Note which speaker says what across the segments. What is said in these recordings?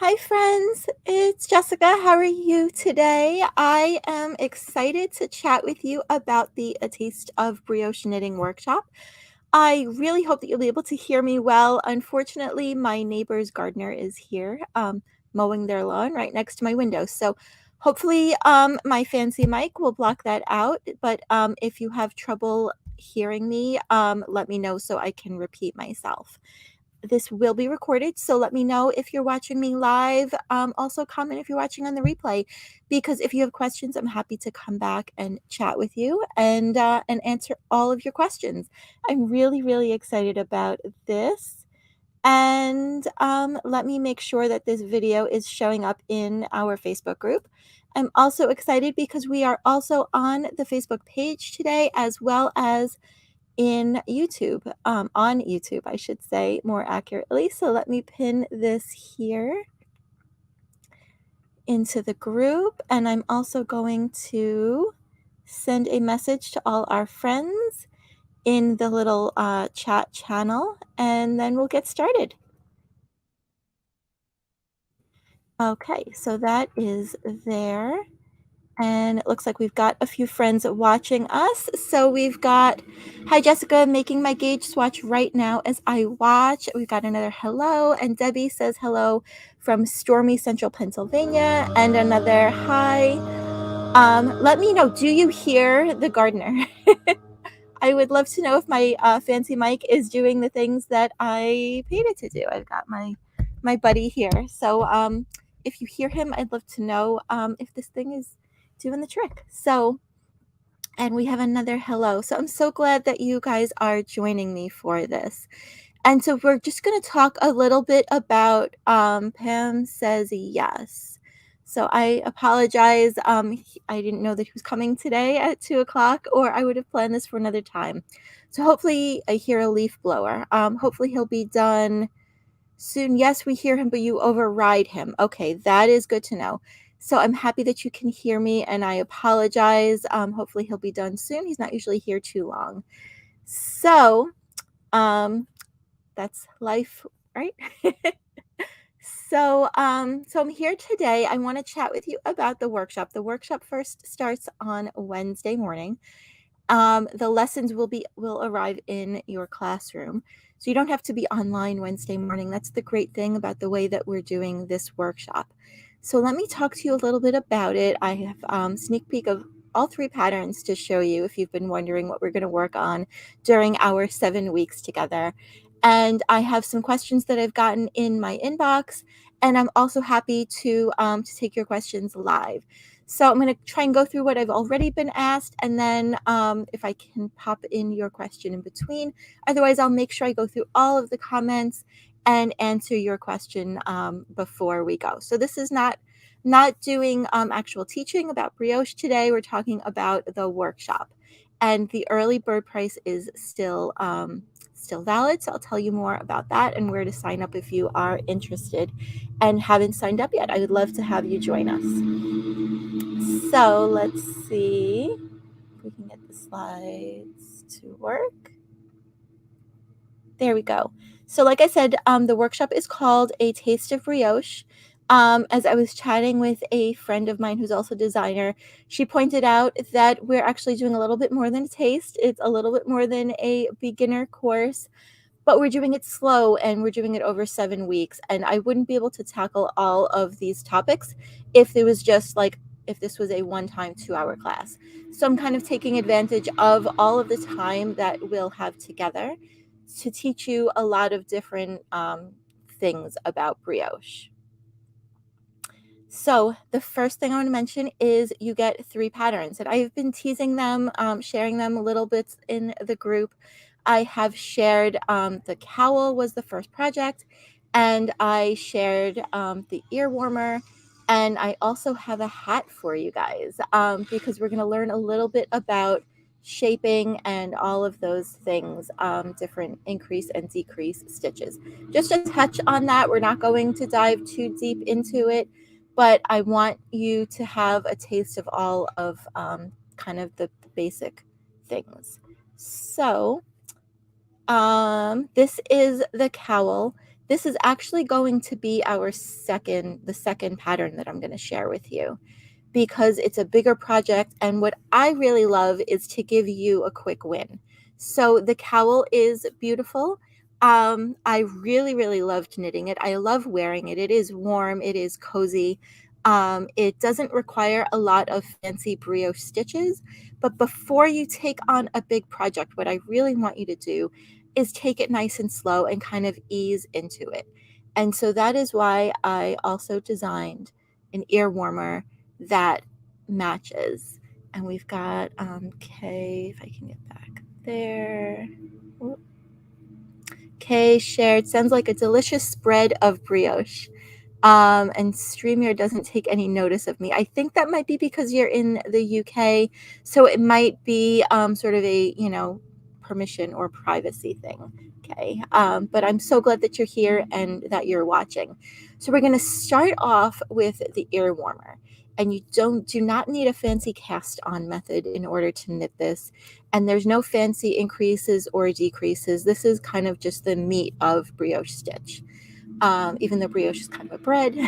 Speaker 1: Hi, friends. It's Jessica. How are you today? I am excited to chat with you about the A Taste of Brioche knitting workshop. I really hope that you'll be able to hear me well. Unfortunately, my neighbor's gardener is here mowing their lawn right next to my window. So hopefully my fancy mic will block that out. But if you have trouble hearing me, let me know so I can repeat myself. This will be recorded, so let me know if you're watching me live. Also comment if you're watching on the replay, because if you have questions, I'm happy to come back and chat with you and answer all of your questions. I'm really excited about this. And let me make sure that this video is showing up in our Facebook group. I'm also excited because we are also on the Facebook page today, as well as in YouTube, on YouTube, I should say more accurately. So let me pin this here into the group. And I'm also going to send a message to all our friends in the little chat channel, and then we'll get started. Okay, so that is there. And it looks like we've got a few friends watching us. So we've got, hi Jessica, making my gauge swatch right now as I watch. We've got another hello, and Debbie says hello from stormy central Pennsylvania, and another hi. Let me know, do you hear the gardener? I would love to know if my fancy mic is doing the things that I paid it to do. I've got my buddy here. So if you hear him, I'd love to know if this thing is doing the trick. So, and we have another hello. So I'm so glad that you guys are joining me for this. And so we're just going to talk a little bit about Pam says yes. So I apologize. I didn't know that he was coming today at 2 o'clock, or I would have planned this for another time. So hopefully I hear a leaf blower. Hopefully he'll be done soon. Yes, we hear him, but you override him. Okay, that is good to know. So I'm happy that you can hear me, and I apologize. Hopefully he'll be done soon. He's not usually here too long. So that's life, right? So I'm here today. I want to chat with you about the workshop. The workshop first starts on Wednesday morning. The lessons will arrive in your classroom, so you don't have to be online Wednesday morning. That's the great thing about the way that we're doing this workshop. So let me talk to you a little bit about it. I have sneak peek of all three patterns to show you if you've been wondering what we're going to work on during our 7 weeks together. And I have some questions that I've gotten in my inbox, and I'm also happy to take your questions live. So I'm going to try and go through what I've already been asked, and then if I can pop in your question in between. Otherwise, I'll make sure I go through all of the comments and answer your question before we go. So this is not doing actual teaching about brioche today. We're talking about the workshop, and the early bird price is still valid. So I'll tell you more about that and where to sign up if you are interested and haven't signed up yet. I would love to have you join us. So let's see if we can get the slides to work. There we go. So like I said, the workshop is called A Taste of Brioche. As I was chatting with a friend of mine who's also a designer, she pointed out that we're actually doing a little bit more than a taste. It's a little bit more than a beginner course, but we're doing it slow and we're doing it over 7 weeks. And I wouldn't be able to tackle all of these topics if it was just like, if this was a one-time 2-hour class. So I'm kind of taking advantage of all of the time that we'll have together to teach you a lot of different things about brioche. So the first thing I want to mention is you get 3 patterns, and I've been teasing them, sharing them a little bit in the group. I have shared the cowl was the first project, and I shared the ear warmer, and I also have a hat for you guys because we're going to learn a little bit about shaping and all of those things, different increase and decrease stitches. Just a touch on that. We're not going to dive too deep into it, but I want you to have a taste of all of kind of the basic things. So this is the cowl. This is actually going to be the second pattern that I'm going to share with you, because it's a bigger project. And what I really love is to give you a quick win. So the cowl is beautiful. I really, really loved knitting it. I love wearing it. It is warm, it is cozy. It doesn't require a lot of fancy brioche stitches. But before you take on a big project, what I really want you to do is take it nice and slow and kind of ease into it. And so that is why I also designed an ear warmer that matches. And we've got Kay, if I can get back there. Kay shared, sounds like a delicious spread of brioche. And StreamYard doesn't take any notice of me. I think that might be because you're in the UK, so it might be sort of a, permission or privacy thing. Okay, but I'm so glad that you're here and that you're watching. So we're going to start off with the ear warmer. And you do not need a fancy cast on method in order to knit this. And there's no fancy increases or decreases. This is kind of just the meat of brioche stitch. Even though brioche is kind of a bread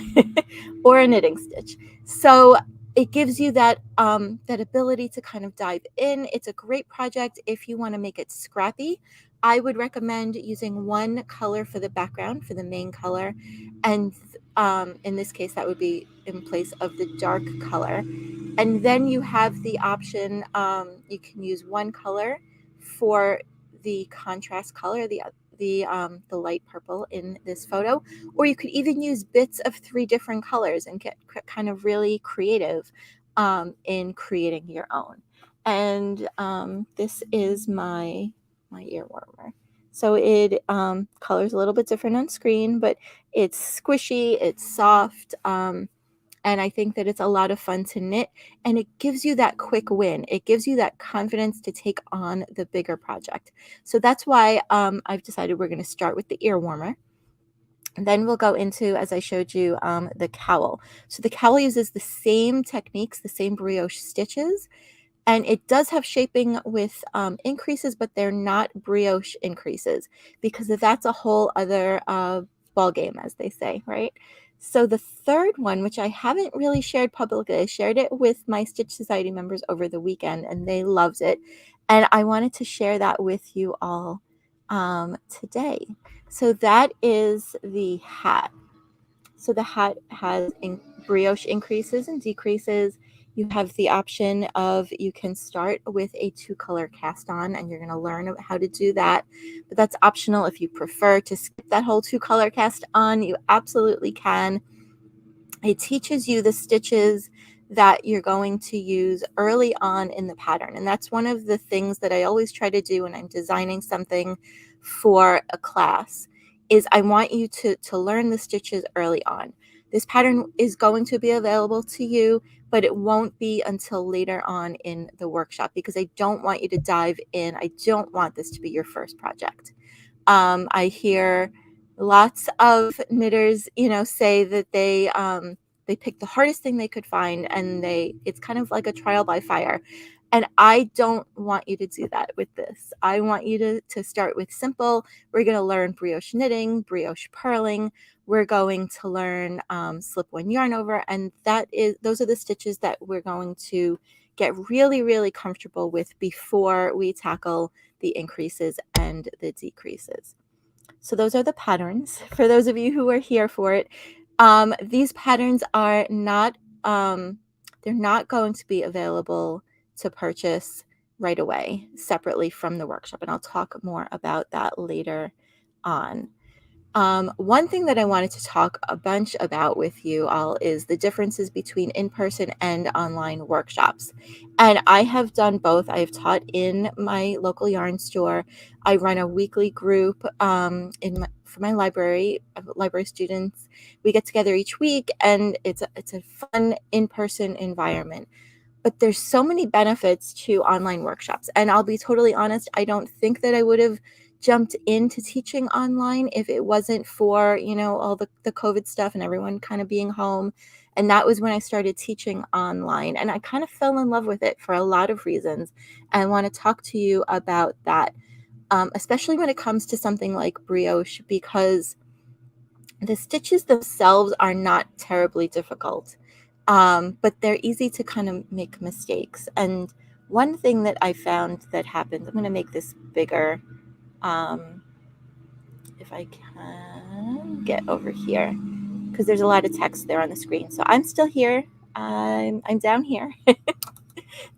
Speaker 1: or a knitting stitch. So it gives you that that ability to kind of dive in. It's a great project if you want to make it scrappy. I would recommend using one color for the background, for the main color, and in this case that would be in place of the dark color. And then you have the option, you can use one color for the contrast color, the light purple in this photo, or you could even use bits of 3 different colors and get kind of really creative in creating your own. And this is my ear warmer. So it colors a little bit different on screen, but it's squishy, it's soft. And I think that it's a lot of fun to knit, and it gives you that quick win. It gives you that confidence to take on the bigger project. So that's why I've decided we're going to start with the ear warmer. And then we'll go into, as I showed you, the cowl. So the cowl uses the same techniques, the same brioche stitches, and it does have shaping with increases, but they're not brioche increases, because that's a whole other ball game, as they say, right? So the third one, which I haven't really shared publicly, I shared it with my Stitch Society members over the weekend, and they loved it. And I wanted to share that with you all today. So that is the hat. So the hat has brioche increases and decreases. You have the option of, you can start with a 2-color cast on, and you're going to learn how to do that. But that's optional. If you prefer to skip that whole 2-color cast on, you absolutely can. It teaches you the stitches that you're going to use early on in the pattern. And that's one of the things that I always try to do when I'm designing something for a class, is I want you to learn the stitches early on. This pattern is going to be available to you, but it won't be until later on in the workshop, because I don't want you to dive in. I don't want this to be your first project. I hear lots of knitters, say that they picked the hardest thing they could find, and it's kind of like a trial by fire. And I don't want you to do that with this. I want you to start with simple. We're going to learn brioche knitting, brioche purling. We're going to learn slip one yarn over, and those are the stitches that we're going to get really, really comfortable with before we tackle the increases and the decreases. So those are the patterns for those of you who are here for it. These patterns are not, they're not going to be available to purchase right away separately from the workshop. And I'll talk more about that later on. One thing that I wanted to talk a bunch about with you all is the differences between in-person and online workshops. And I have done both. I have taught in my local yarn store. I run a weekly group for my library students. We get together each week, and it's a fun in-person environment. But there's so many benefits to online workshops. And I'll be totally honest, I don't think that I would have jumped into teaching online if it wasn't for, all the COVID stuff and everyone kind of being home. And that was when I started teaching online. And I kind of fell in love with it for a lot of reasons. And I want to talk to you about that, especially when it comes to something like brioche, because The stitches themselves are not terribly difficult, but they're easy to kind of make mistakes. And one thing that I found that happens, I'm going to make this bigger, um, if I can get over here, because there's a lot of text there on the screen. So I'm still here. I'm down here.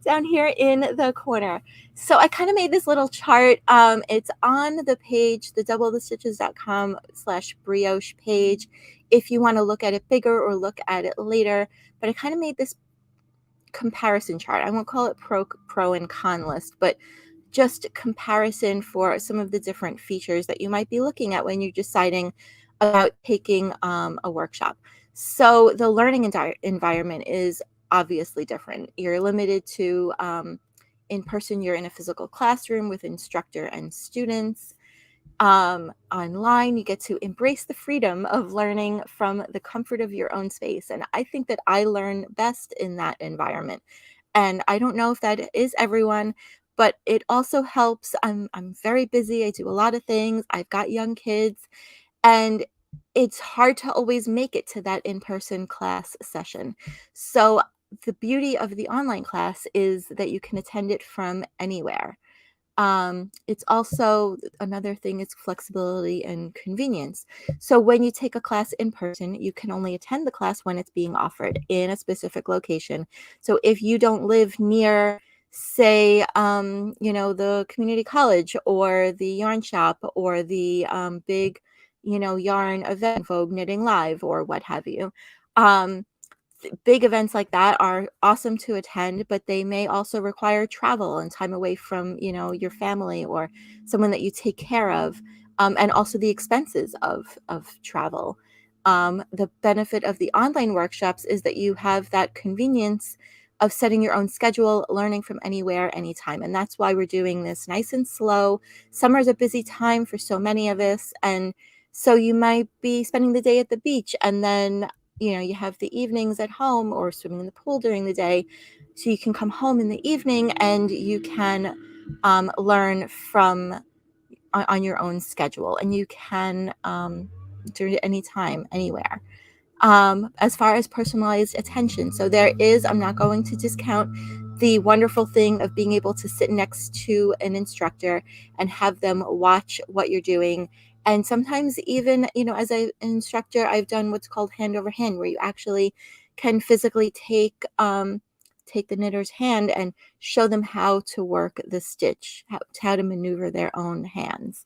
Speaker 1: Down here in the corner. So I kind of made this little chart. It's on the page, the doublethestitches.com/brioche page, if you want to look at it bigger or look at it later. But I kind of made this comparison chart. I won't call it pro and con list, but just comparison for some of the different features that you might be looking at when you're deciding about taking a workshop. So the learning environment is obviously different. You're limited to in person, you're in a physical classroom with instructor and students. Online, you get to embrace the freedom of learning from the comfort of your own space. And I think that I learn best in that environment. And I don't know if that is everyone, but it also helps. I'm very busy. I do a lot of things. I've got young kids, and it's hard to always make it to that in-person class session. So the beauty of the online class is that you can attend it from anywhere. It's also another thing is flexibility and convenience. So when you take a class in person, you can only attend the class when it's being offered in a specific location. So if you don't live near, say, the community college or the yarn shop or the big, yarn event, Vogue Knitting Live or what have you, um, big events like that are awesome to attend, but they may also require travel and time away from, your family or someone that you take care of, and also the expenses of travel. The benefit of the online workshops is that you have that convenience of setting your own schedule, learning from anywhere, anytime. And that's why we're doing this nice and slow. Summer's a busy time for so many of us. And so you might be spending the day at the beach and then you have the evenings at home or swimming in the pool during the day. So you can come home in the evening and you can learn from on your own schedule, and you can do it anytime, anywhere. As far as personalized attention, so I'm not going to discount the wonderful thing of being able to sit next to an instructor and have them watch what you're doing. And sometimes even, as an instructor, I've done what's called hand over hand, where you actually can physically take the knitter's hand and show them how to work the stitch, how to maneuver their own hands.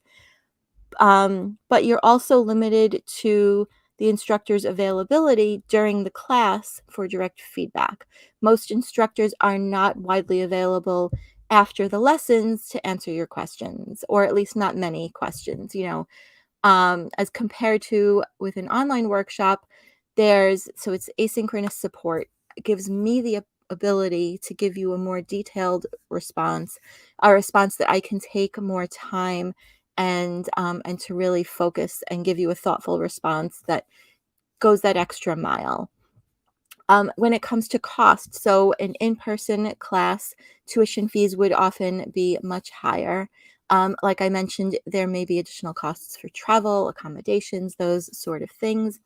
Speaker 1: But you're also limited to the instructor's availability during the class for direct feedback. Most instructors are not widely available after the lessons to answer your questions, or at least not many questions. As compared to with an online workshop, it's asynchronous support. It gives me the ability to give you a more detailed response, a response that I can take more time and to really focus and give you a thoughtful response that goes that extra mile. When it comes to cost, so an in-person class, tuition fees would often be much higher. Like I mentioned, there may be additional costs for travel, accommodations, those sort of things.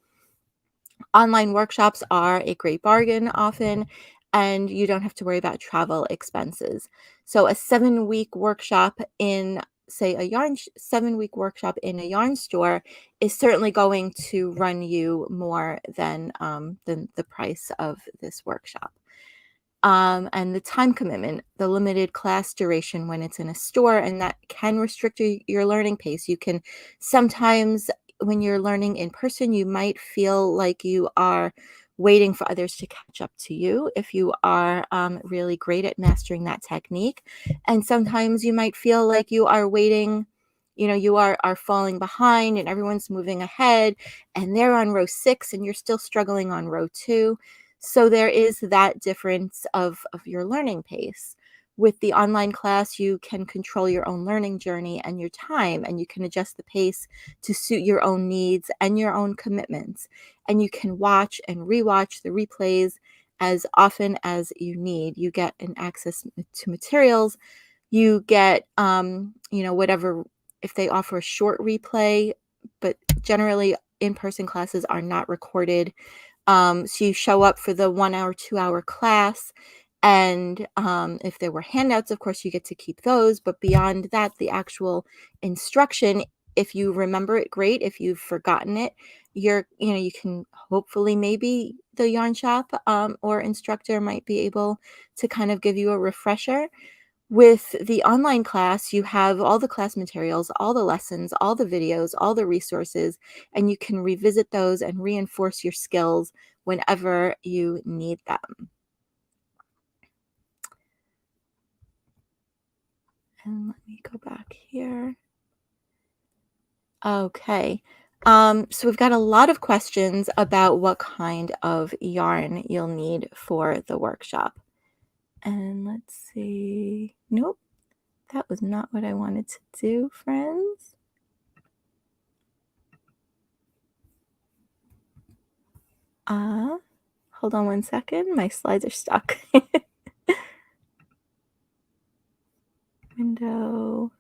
Speaker 1: Online workshops are a great bargain often, and you don't have to worry about travel expenses. So a 7-week workshop in, say, 7-week workshop in a yarn store is certainly going to run you more than the price of this workshop. And the time commitment, the limited class duration when it's in a store, and that can restrict your learning pace. You can sometimes, when you're learning in person, you might feel like you are waiting for others to catch up to you if you are really great at mastering that technique. And sometimes you might feel like you are waiting. You are falling behind and everyone's moving ahead and they're on row 6 and you're still struggling on row 2. So there is that difference of your learning pace. With the online class, you can control your own learning journey and your time, and you can adjust the pace to suit your own needs and your own commitments. And you can watch and rewatch the replays as often as you need. You get an access to materials. You get, whatever, if they offer a short replay, but generally in-person classes are not recorded. So you show up for the 1 hour, 2 hour class. And if there were handouts, of course, you get to keep those. But beyond that, the actual instruction, if you remember it, great. If you've forgotten it, you can hopefully maybe the yarn shop or instructor might be able to kind of give you a refresher. With the online class, you have all the class materials, all the lessons, all the videos, all the resources, and you can revisit those and reinforce your skills whenever you need them. And let me go back here. Okay. So we've got a lot of questions about what kind of yarn you'll need for the workshop. And let's see. Nope, that was not what I wanted to do, friends. Uh, Hold on one second. My slides are stuck. Window.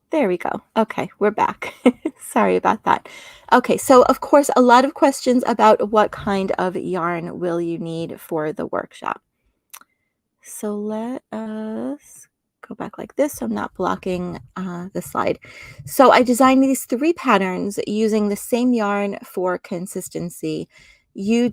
Speaker 1: There we go. Okay, we're back. Sorry about that. Okay, so of course, a lot of questions about what kind of yarn will you need for the workshop. So let us go back like this so I'm not blocking the slide. So I designed these 3 patterns using the same yarn for consistency. You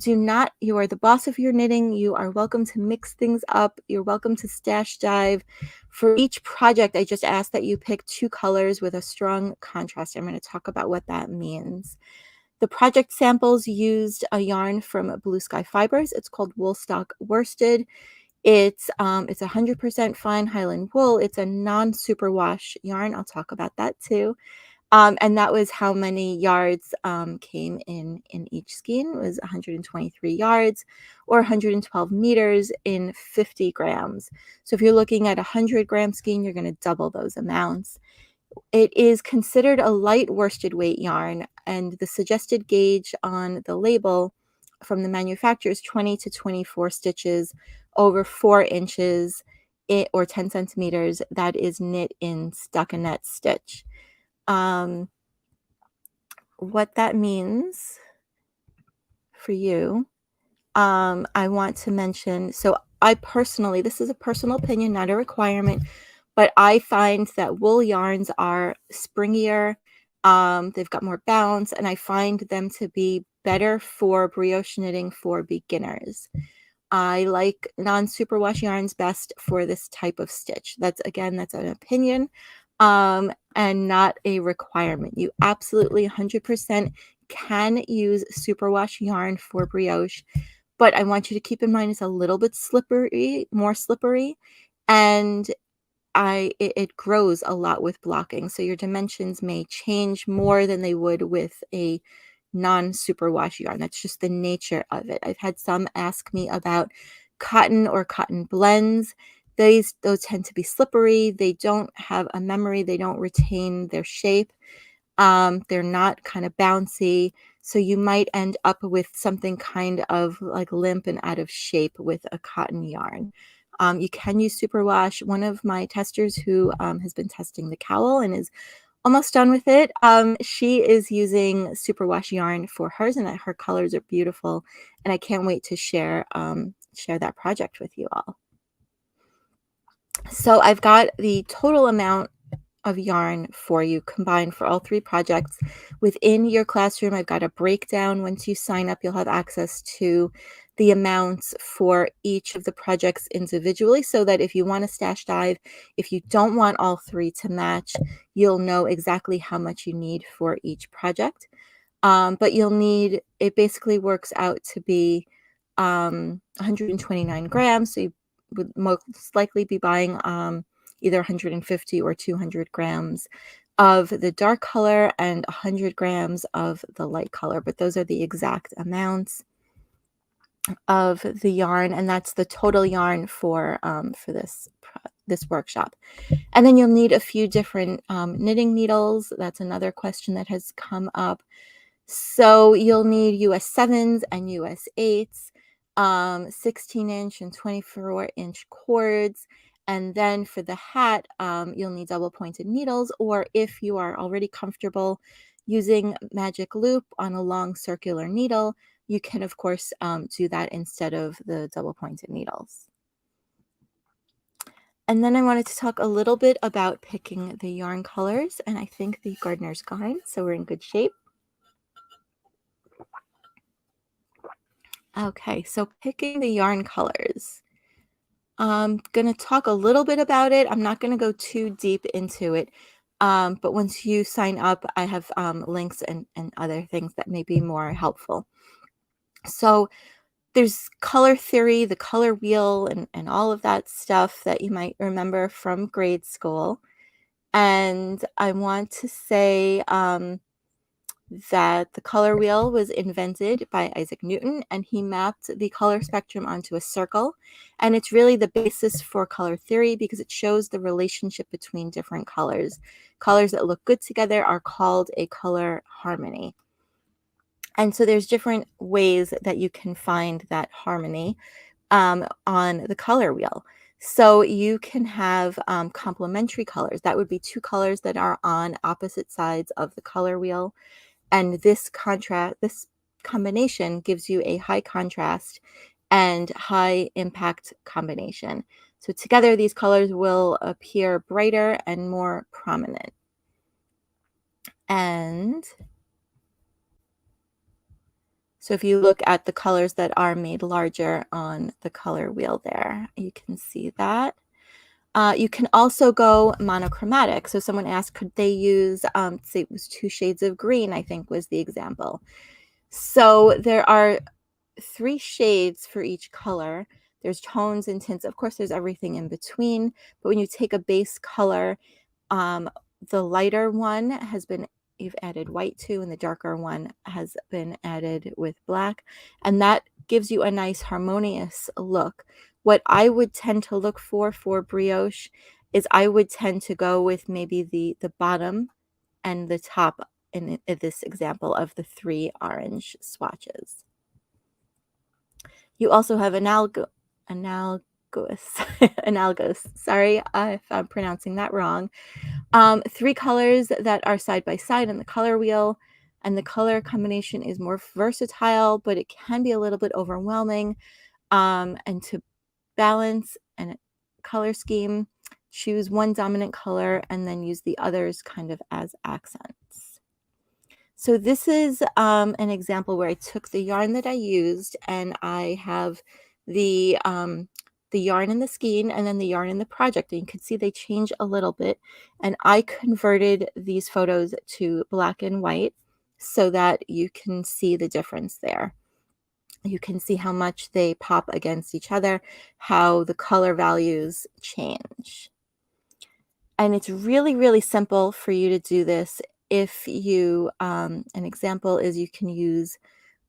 Speaker 1: are the boss of your knitting. You are welcome to mix things up. You're welcome to stash dive. For each project, I just ask that you pick 2 colors with a strong contrast. I'm going to talk about what that means. The project samples used a yarn from Blue Sky Fibers. It's called Woolstock Worsted. It's 100% fine Highland wool. It's a non-superwash yarn. I'll talk about that too. And that was how many yards came in each skein. It was 123 yards or 112 meters in 50 grams. So if you're looking at a 100-gram skein, you're going to double those amounts. It is considered a light worsted weight yarn, and the suggested gauge on the label from the manufacturer is 20 to 24 stitches over 4 inches or 10 centimeters. That is knit in stockinette stitch. What that means for you, I want to mention, so I personally, this is a personal opinion, not a requirement, but I find that wool yarns are springier. They've got more bounce, and I find them to be better for brioche knitting for beginners. I like non-superwash yarns best for this type of stitch. That's an opinion, and not a requirement. You absolutely 100% can use superwash yarn for brioche, but I want you to keep in mind it's a little bit slippery, more slippery, and it grows a lot with blocking. So your dimensions may change more than they would with a non-superwash yarn. That's just the nature of it. I've had some ask me about cotton or cotton blends. Those tend to be slippery. They don't have a memory. They don't retain their shape. They're not kind of bouncy. So you might end up with something kind of like limp and out of shape with a cotton yarn. You can use superwash. One of my testers who has been testing the cowl and is almost done with it, she is using superwash yarn for hers, and her colors are beautiful. And I can't wait to share that project with you all. So I've got the total amount of yarn for you combined for all 3 projects within your classroom. I've got a breakdown. Once you sign up, you'll have access to the amounts for each of the projects individually, so that if you want to stash dive, if you don't want all 3 to match, you'll know exactly how much you need for each project. But you'll need, it basically works out to be 129 grams. So you would most likely be buying either 150 or 200 grams of the dark color and 100 grams of the light color. But those are the exact amounts of the yarn, and that's the total yarn for this workshop. And then you'll need a few different knitting needles. That's another question that has come up. So you'll need US 7s and US 8s, 16-inch and 24-inch cords, And then for the hat, you'll need double pointed needles, or if you are already comfortable using magic loop on a long circular needle, you can, of course, do that instead of the double pointed needles. And then I wanted to talk a little bit about picking the yarn colors, and I think the gardener's gone, so we're in good shape. Okay, so picking the yarn colors. I'm going to talk a little bit about it. I'm not going to go too deep into it. But once you sign up, I have links and other things that may be more helpful. So there's color theory, the color wheel, and all of that stuff that you might remember from grade school. And I want to say that the color wheel was invented by Isaac Newton, and he mapped the color spectrum onto a circle. And it's really the basis for color theory because it shows the relationship between different colors. Colors that look good together are called a color harmony. And so there's different ways that you can find that harmony on the color wheel. So you can have complementary colors. That would be two colors that are on opposite sides of the color wheel. And this combination gives you a high contrast and high impact combination. So together, these colors will appear brighter and more prominent. And so if you look at the colors that are made larger on the color wheel there, you can see that. You can also go monochromatic. So someone asked, could they use, say it was 2 shades of green, I think was the example. So there are 3 shades for each color. There's tones and tints. Of course, there's everything in between. But when you take a base color, um, the lighter one you've added white to, and the darker one has been added with black. And that gives you a nice harmonious look. What I would tend to look for brioche is I would tend to go with maybe the bottom and the top in this example of the 3 orange swatches. You also have analogous, analogous. Sorry if I'm pronouncing that wrong. 3 colors that are side by side on the color wheel, and the color combination is more versatile, but it can be a little bit overwhelming. And to balance and color scheme, choose one dominant color and then use the others kind of as accents. So this is an example where I took the yarn that I used, and I have the yarn in the skein and then the yarn in the project. And you can see they change a little bit. And I converted these photos to black and white so that you can see the difference there. You can see how much they pop against each other, how the color values change. And it's really, really simple for you to do this. If you, an example is you can use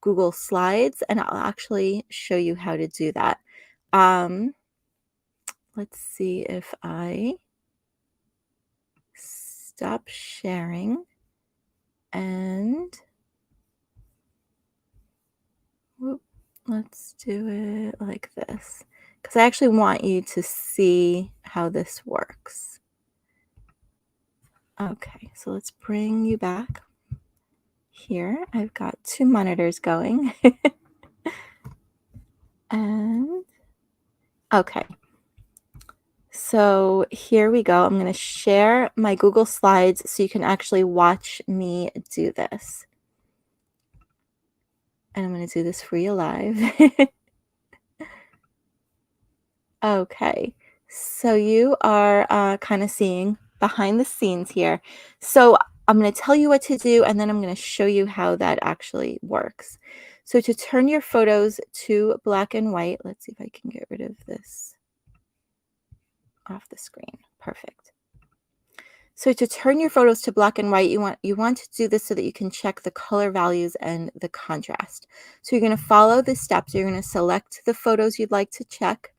Speaker 1: Google Slides, and I'll actually show you how to do that. Let's see if I stop sharing and whoop, let's do it like this, because I actually want you to see how this works. Okay, so let's bring you back here. I've got 2 monitors going. And okay, so here we go. I'm going to share my Google Slides so you can actually watch me do this. And I'm going to do this for you live. Okay, so you are kind of seeing behind the scenes here. So I'm going to tell you what to do, and then I'm going to show you how that actually works. So to turn your photos to black and white, let's see if I can get rid of this off the screen. Perfect. So to turn your photos to black and white, you want to do this so that you can check the color values and the contrast. So you're going to follow the steps. You're going to select the photos you'd like to check.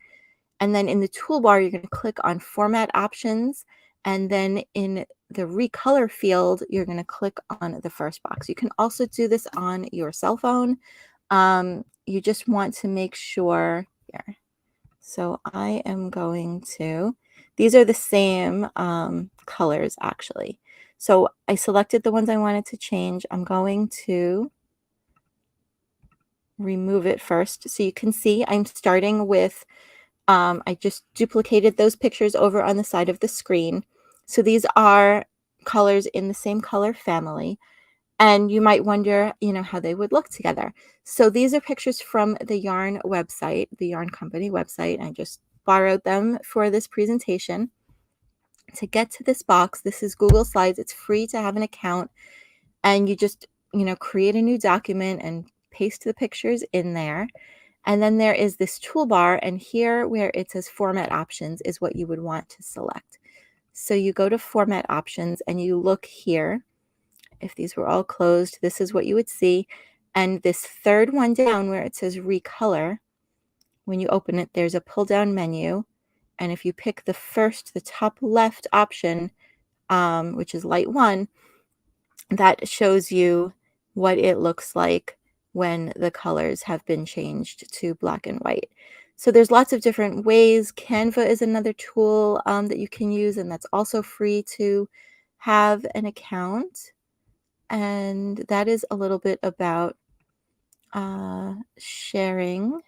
Speaker 1: And then in the toolbar, you're going to click on Format Options. And then in the Recolor field, you're going to click on the first box. You can also do this on your cell phone. You just want to make sure here. So I am going to These are the same colors actually. So I selected the ones I wanted to change. I'm going to remove it first. So you can see I'm starting with, I just duplicated those pictures over on the side of the screen. So these are colors in the same color family. And you might wonder, how they would look together. So these are pictures from the yarn website, the yarn company website. I just borrowed them for this presentation. To get to this box, this is Google Slides. It's free to have an account, and you just, create a new document and paste the pictures in there. And then there is this toolbar, and here where it says format options is what you would want to select. So you go to format options and you look here. If these were all closed, this is what you would see. And this third one down where it says recolor, when you open it, there's a pull down menu. And if you pick the top left option, which is light one, that shows you what it looks like when the colors have been changed to black and white. So there's lots of different ways. Canva is another tool that you can use, and that's also free to have an account. And that is a little bit about sharing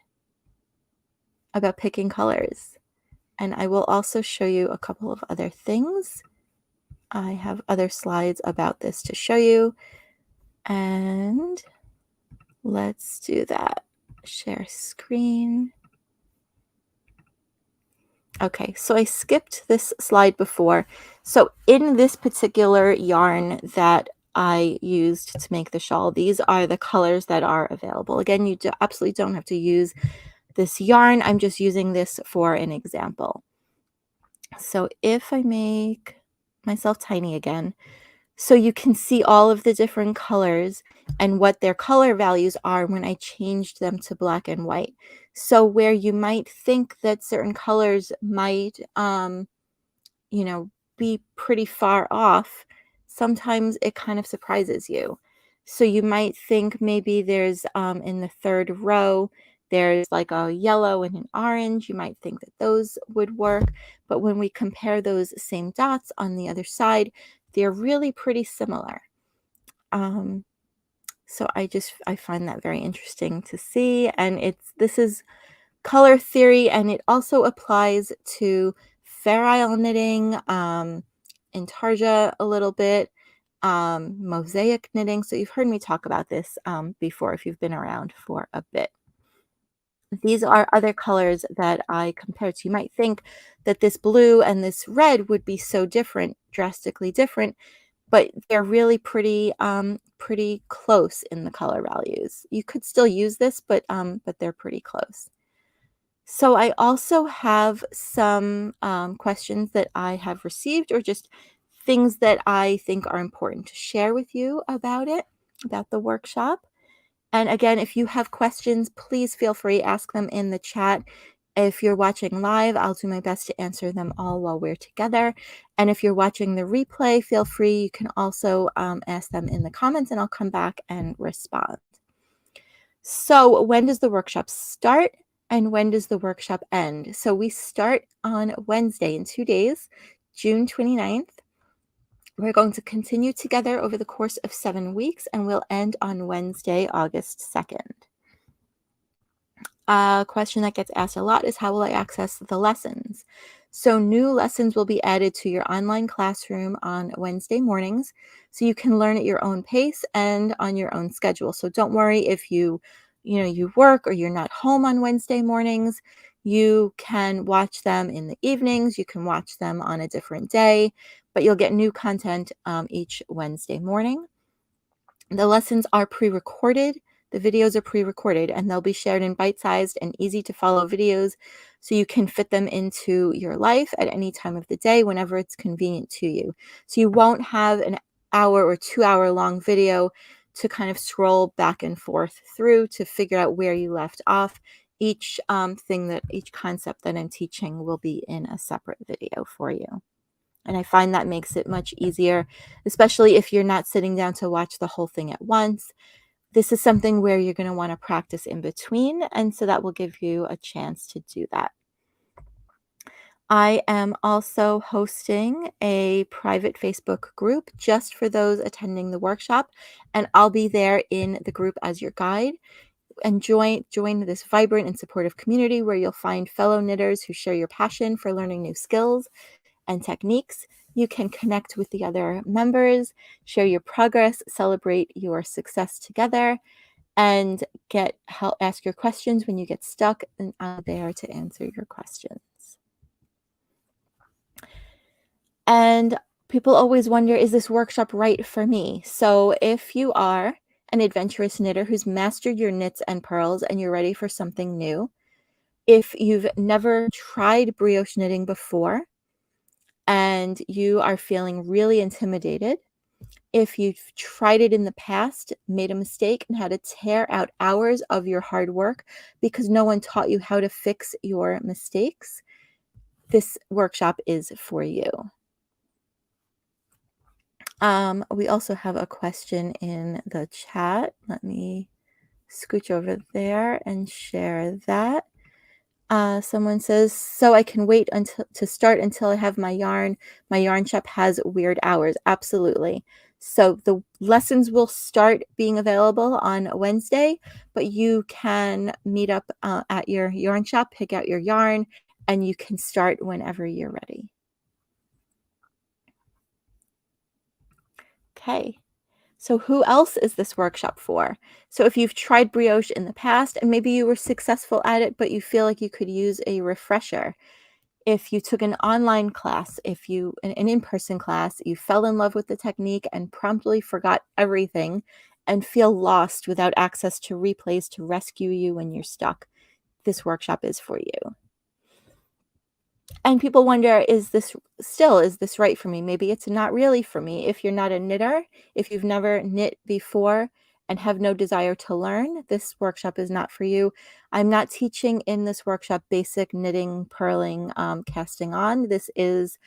Speaker 1: about picking colors. And I will also show you a couple of other things. I have other slides about this to show you. And let's do that. Share screen. Okay, so I skipped this slide before. So in this particular yarn that I used to make the shawl, these are the colors that are available. Again, you absolutely don't have to use this yarn. I'm just using this for an example. So if I make myself tiny again, so you can see all of the different colors and what their color values are when I changed them to black and white. So where you might think that certain colors might, be pretty far off, sometimes it kind of surprises you. So you might think maybe there's, in the third row, there's like a yellow and an orange. You might think that those would work. But when we compare those same dots on the other side, they're really pretty similar. So I find that very interesting to see. And this is color theory, and it also applies to Fair Isle knitting, intarsia a little bit, mosaic knitting. So you've heard me talk about this before if you've been around for a bit. These are other colors that I compared to. You might think that this blue and this red would be so different, drastically different, but they're really pretty close in the color values. You could still use this, but they're pretty close. So I also have some questions that I have received, or just things that I think are important to share with you about the workshop. And again, if you have questions, please feel free, ask them in the chat. If you're watching live, I'll do my best to answer them all while we're together. And if you're watching the replay, feel free. You can also ask them in the comments, and I'll come back and respond. So when does the workshop start and when does the workshop end? So we start on Wednesday in 2 days, June 29th. We're going to continue together over the course of 7 weeks, and we'll end on Wednesday, August 2nd. A question that gets asked a lot is, how will I access the lessons? So new lessons will be added to your online classroom on Wednesday mornings, so you can learn at your own pace and on your own schedule. So don't worry if you work or you're not home on Wednesday mornings. You can watch them in the evenings. You can watch them on a different day, but you'll get new content each Wednesday morning. The lessons are pre-recorded. The videos are pre-recorded, and they'll be shared in bite-sized and easy-to-follow videos, so you can fit them into your life at any time of the day, whenever it's convenient to you. So you won't have an hour or 2-hour long video to kind of scroll back and forth through to figure out where you left off. Each concept that I'm teaching will be in a separate video for you. And I find that makes it much easier, especially if you're not sitting down to watch the whole thing at once. This is something where you're going to want to practice in between, and so that will give you a chance to do that. I am also hosting a private Facebook group just for those attending the workshop, and I'll be there in the group as your guide. And join this vibrant and supportive community where you'll find fellow knitters who share your passion for learning new skills and techniques. You can connect with the other members, share your progress, celebrate your success together, and get help ask your questions when you get stuck, and I'm there to answer your questions. And people always wonder, is this workshop right for me? So if you are an adventurous knitter who's mastered your knits and pearls and you're ready for something new, if you've never tried brioche knitting before and you are feeling really intimidated, if you've tried it in the past, made a mistake, and had to tear out hours of your hard work because no one taught you how to fix your mistakes, this workshop is for you. We also have a question in the chat. Let me scooch over there and share that. Someone says, so I can wait until to start until I have my yarn. My yarn shop has weird hours. Absolutely. So the lessons will start being available on Wednesday, but you can meet up at your yarn shop, pick out your yarn, and you can start whenever you're ready. Okay. So who else is this workshop for? So if you've tried brioche in the past and maybe you were successful at it, but you feel like you could use a refresher. If you took an online class, if you an in-person class, you fell in love with the technique and promptly forgot everything and feel lost without access to replays to rescue you when you're stuck, this workshop is for you. And people wonder, is this right for me? Maybe it's not really for me. If you're not a knitter, if you've never knit before and have no desire to learn, this workshop is not for you. I'm not teaching in this workshop basic knitting, purling, casting on. This is,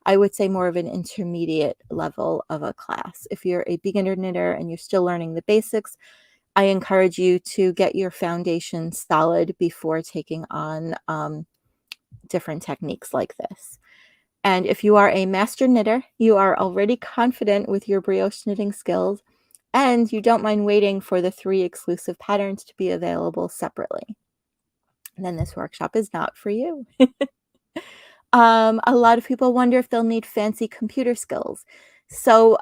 Speaker 1: I would say, more of an intermediate level of a class. If you're a beginner knitter and you're still learning the basics, I encourage you to get your foundation solid before taking on different techniques like this. And if you are a master knitter, you are already confident with your brioche knitting skills, and you don't mind waiting for the 3 exclusive patterns to be available separately, then this workshop is not for you. A lot of people wonder if they'll need fancy computer skills. So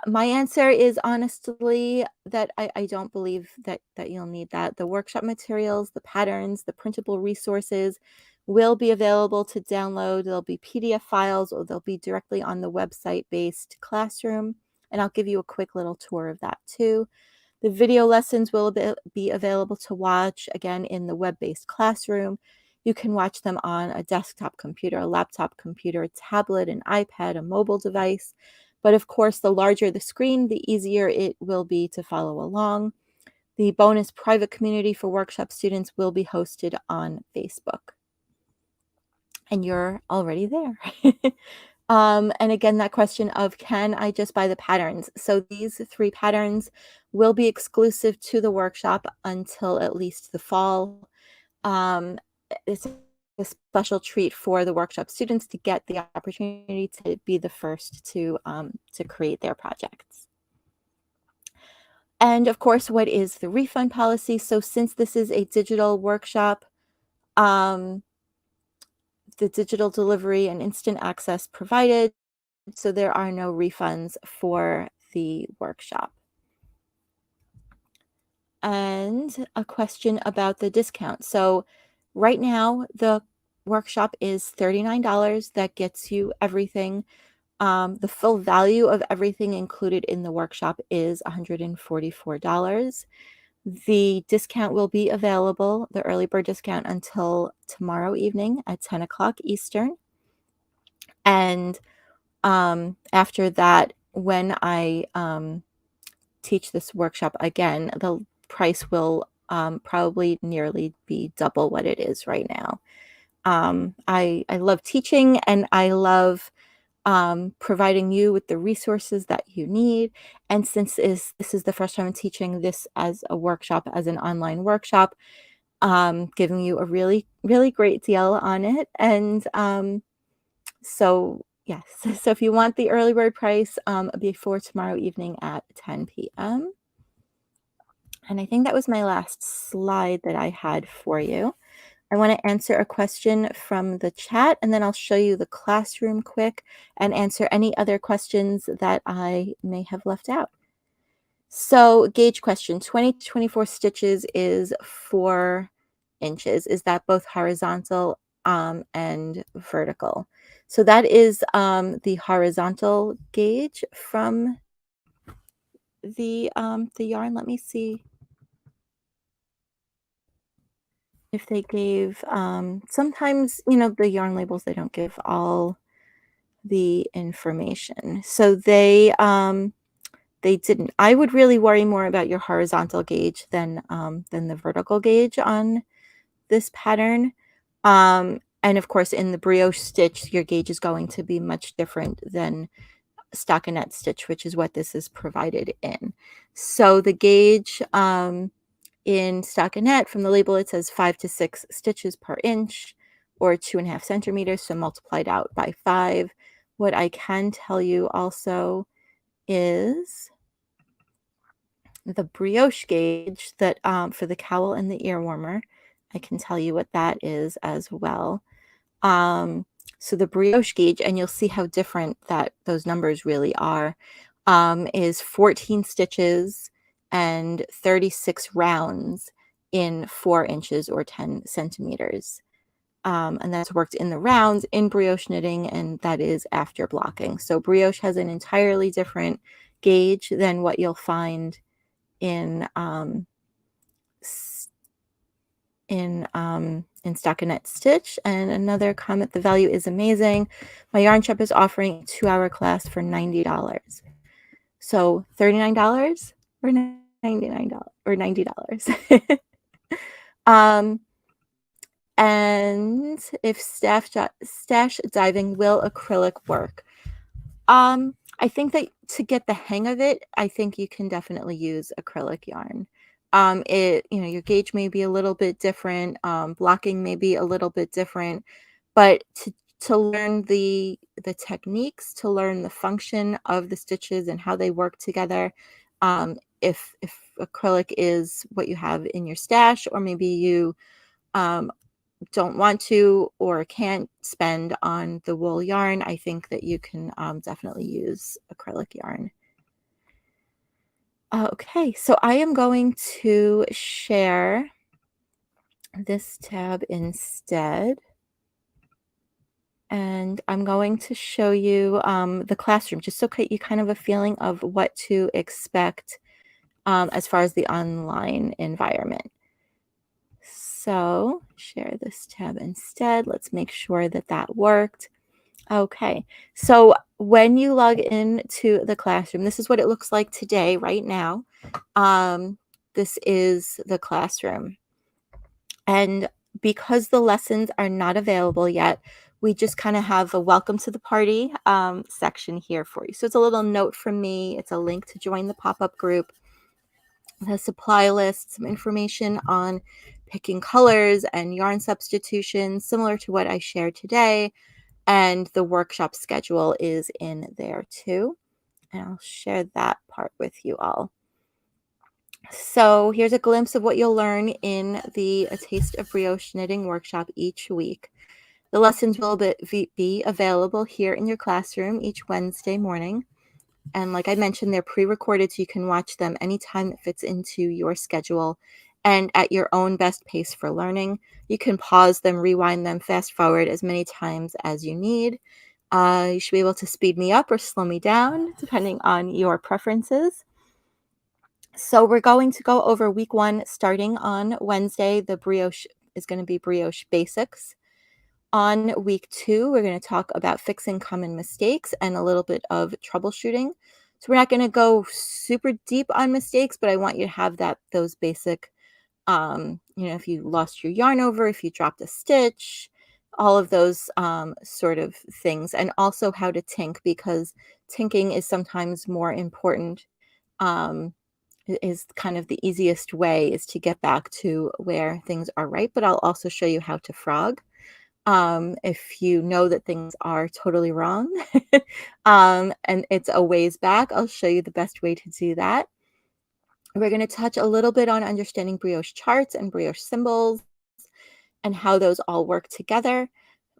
Speaker 1: my answer is honestly that I don't believe that you'll need that. The workshop materials, the patterns, the printable resources will be available to download. There'll be PDF files or they'll be directly on the website-based classroom. And I'll give you a quick little tour of that too. The video lessons will be available to watch, again, in the web-based classroom. You can watch them on a desktop computer, a laptop computer, a tablet, an iPad, a mobile device. But of course, the larger the screen, the easier it will be to follow along. The bonus private community for workshop students will be hosted on Facebook. And you're already there. And again, that question of, can I just buy the patterns? So these 3 patterns will be exclusive to the workshop until at least the fall. It's a special treat for the workshop students to get the opportunity to be the first to create their projects. And of course, what is the refund policy? So since this is a digital workshop, the digital delivery and instant access provided, so there are no refunds for the workshop. And a question about the discount. So right now, the workshop is $39. That gets you everything. The full value of everything included in the workshop is $144. The discount will be available, the early bird discount, until tomorrow evening at 10 o'clock Eastern. And after that, when I teach this workshop again, the price will probably nearly be double what it is right now. I love teaching and I love providing you with the resources that you need. And since this is the first time I'm teaching this as a workshop, as an online workshop, giving you a really, really great deal on it. And So yes, so if you want the early bird price, before tomorrow evening at 10 p.m. And I think that was my last slide that I had for you. I want to answer a question from the chat, and then I'll show you the classroom quick and answer any other questions that I may have left out. So, gauge question, 20 to 24 stitches is 4 inches. Is that both horizontal and vertical? So that is the horizontal gauge from the yarn. Let me see if they gave, sometimes, the yarn labels, they don't give all the information. So they didn't. I would really worry more about your horizontal gauge than the vertical gauge on this pattern. And of course, in the brioche stitch, your gauge is going to be much different than stockinette stitch, which is what this is provided in. So the gauge in stockinette, from the label, it says 5 to 6 stitches per inch, or 2.5 centimeters, so multiplied out by 5. What I can tell you also is the brioche gauge that, for the cowl and the ear warmer. I can tell you what that is as well. Um, so the brioche gauge, and you'll see how different that those numbers really are, is 14 stitches and 36 rounds in 4 inches or 10 centimeters. And that's worked in the rounds in brioche knitting, and that is after blocking. So brioche has an entirely different gauge than what you'll find in in stockinette stitch. And another comment, the value is amazing. My yarn shop is offering a 2-hour class for $90. So $39 or $99 or $90. um and if stash diving, will acrylic work? I think that to get the hang of it, I think you can definitely use acrylic yarn. Your gauge may be a little bit different, blocking may be a little bit different, but to learn the techniques, to learn the function of the stitches and how they work together, if acrylic is what you have in your stash, or maybe you um, don't want to or can't spend on the wool yarn, I think that you can definitely use acrylic yarn. Okay, so I am going to share this tab instead. And I'm going to show you the classroom, just so you kind of a feeling of what to expect as far as the online environment. So share this tab instead. Let's make sure that that worked. Okay, so when you log in to the classroom, this is what it looks like today, right now. This is the classroom. And because the lessons are not available yet, we just kind of have a welcome to the party section here for you. So it's a little note from me. It's a link to join the pop-up group, the supply list, some information on picking colors and yarn substitution, similar to what I shared today. And the workshop schedule is in there too. And I'll share that part with you all. So here's a glimpse of what you'll learn in the A Taste of Brioche knitting workshop each week. The lessons will be available here in your classroom each Wednesday morning. And like I mentioned, they're pre-recorded, so you can watch them anytime it fits into your schedule and at your own best pace for learning. You can pause them, rewind them, fast forward as many times as you need. You should be able to speed me up or slow me down, depending on your preferences. So we're going to go over week 1 starting on Wednesday. The brioche is going to be brioche basics. On week 2, we're going to talk about fixing common mistakes and a little bit of troubleshooting. So we're not going to go super deep on mistakes, but I want you to have those basic, if you lost your yarn over, if you dropped a stitch, all of those sort of things, and also how to tink, because tinking is sometimes more important. Is kind of the easiest way is to get back to where things are right, but I'll also show you how to frog. If you know that things are totally wrong, and it's a ways back, I'll show you the best way to do that. We're going to touch a little bit on understanding brioche charts and brioche symbols and how those all work together.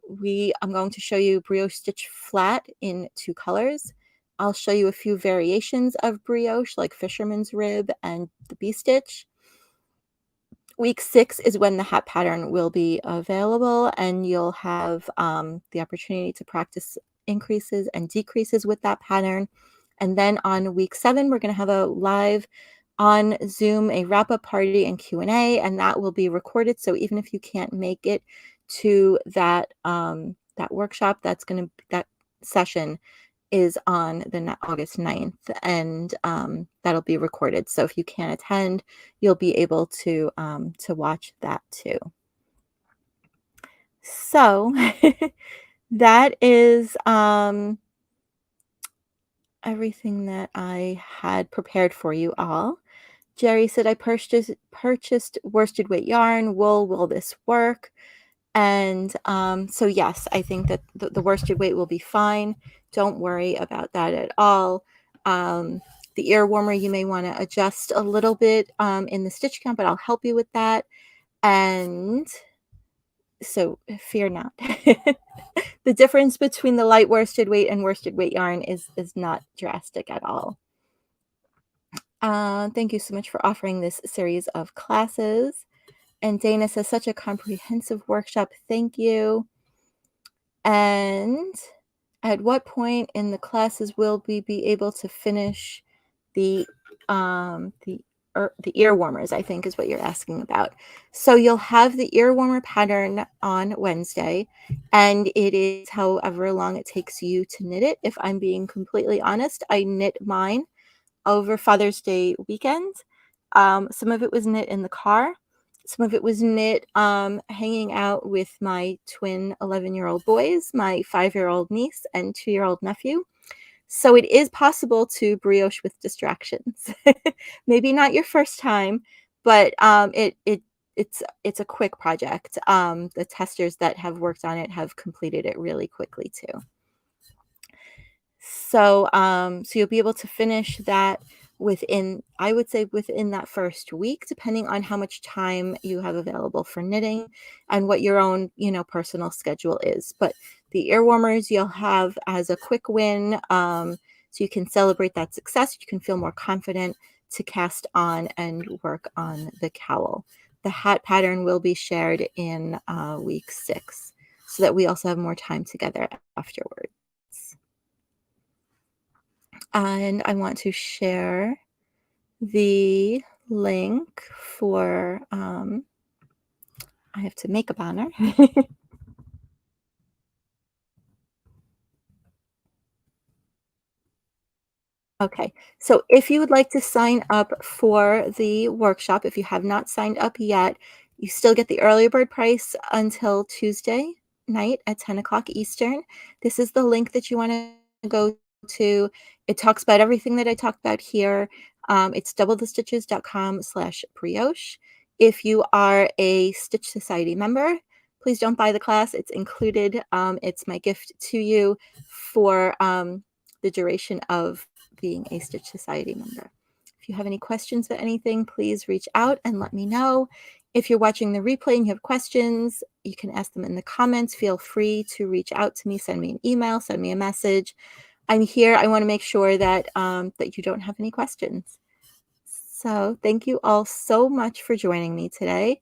Speaker 1: I'm going to show you brioche stitch flat in 2 colors. I'll show you a few variations of brioche like fisherman's rib and the bee stitch. Week 6 is when the hat pattern will be available, and you'll have the opportunity to practice increases and decreases with that pattern. And then on week 7, we're going to have a live on Zoom, a wrap-up party and Q&A, and that will be recorded. So even if you can't make it to that that workshop, that session is on the August 9th, and that'll be recorded. So if you can't attend, you'll be able to watch that too. So that is everything that I had prepared for you all. Jerry said, I purchased worsted weight yarn. Will this work? And so, yes, I think that the worsted weight will be fine. Don't worry about that at all. The ear warmer, you may want to adjust a little bit in the stitch count, but I'll help you with that. And so fear not. The difference between the light worsted weight and worsted weight yarn is not drastic at all. Thank you so much for offering this series of classes. And Dana says, such a comprehensive workshop. Thank you. And at what point in the classes will we be able to finish the the ear warmers, I think is what you're asking about. So you'll have the ear warmer pattern on Wednesday, and it is however long it takes you to knit it. If I'm being completely honest, I knit mine over Father's Day weekend. Some of it was knit in the car. Some of it was knit hanging out with my twin 11-year-old boys, my 5-year-old niece and 2-year-old nephew. So it is possible to brioche with distractions. Maybe not your first time, but it's a quick project. The testers that have worked on it have completed it really quickly too. So so you'll be able to finish that within, I would say, within that first week, depending on how much time you have available for knitting and what your own, personal schedule is. But the ear warmers you'll have as a quick win, so you can celebrate that success. You can feel more confident to cast on and work on the cowl. The hat pattern will be shared in week 6, so that we also have more time together afterwards. And I want to share the link for, I have to make a banner. Okay, so if you would like to sign up for the workshop, if you have not signed up yet, you still get the early bird price until Tuesday night at 10 o'clock Eastern. This is the link that you want to go to. It talks about everything that I talked about here. It's doublethestitches.com/brioche. If you are a Stitch Society member, please don't buy the class. It's included. It's my gift to you for the duration of being a Stitch Society member. If you have any questions about anything, please reach out and let me know. If you're watching the replay and you have questions, you can ask them in the comments. Feel free to reach out to me, send me an email, send me a message. I'm here. I want to make sure that that you don't have any questions. So thank you all so much for joining me today.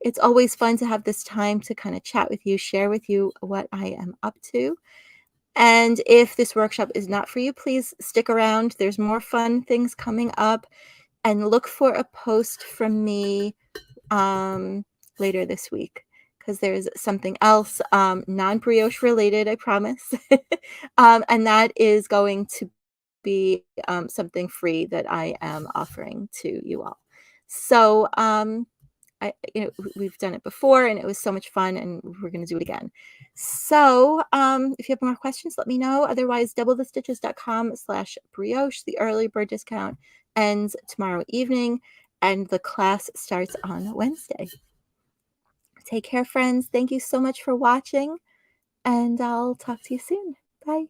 Speaker 1: It's always fun to have this time to kind of chat with you, share with you what I am up to. And if this workshop is not for you, please stick around. There's more fun things coming up, and look for a post from me later this week, because there's something else non-brioche related, I promise. And that is going to be something free that I am offering to you all. So we've done it before and it was so much fun, and we're going to do it again. So if you have more questions, let me know. Otherwise, doublethestitches.com/brioche. The early bird discount ends tomorrow evening, and the class starts on Wednesday. Take care, friends. Thank you so much for watching, and I'll talk to you soon. Bye.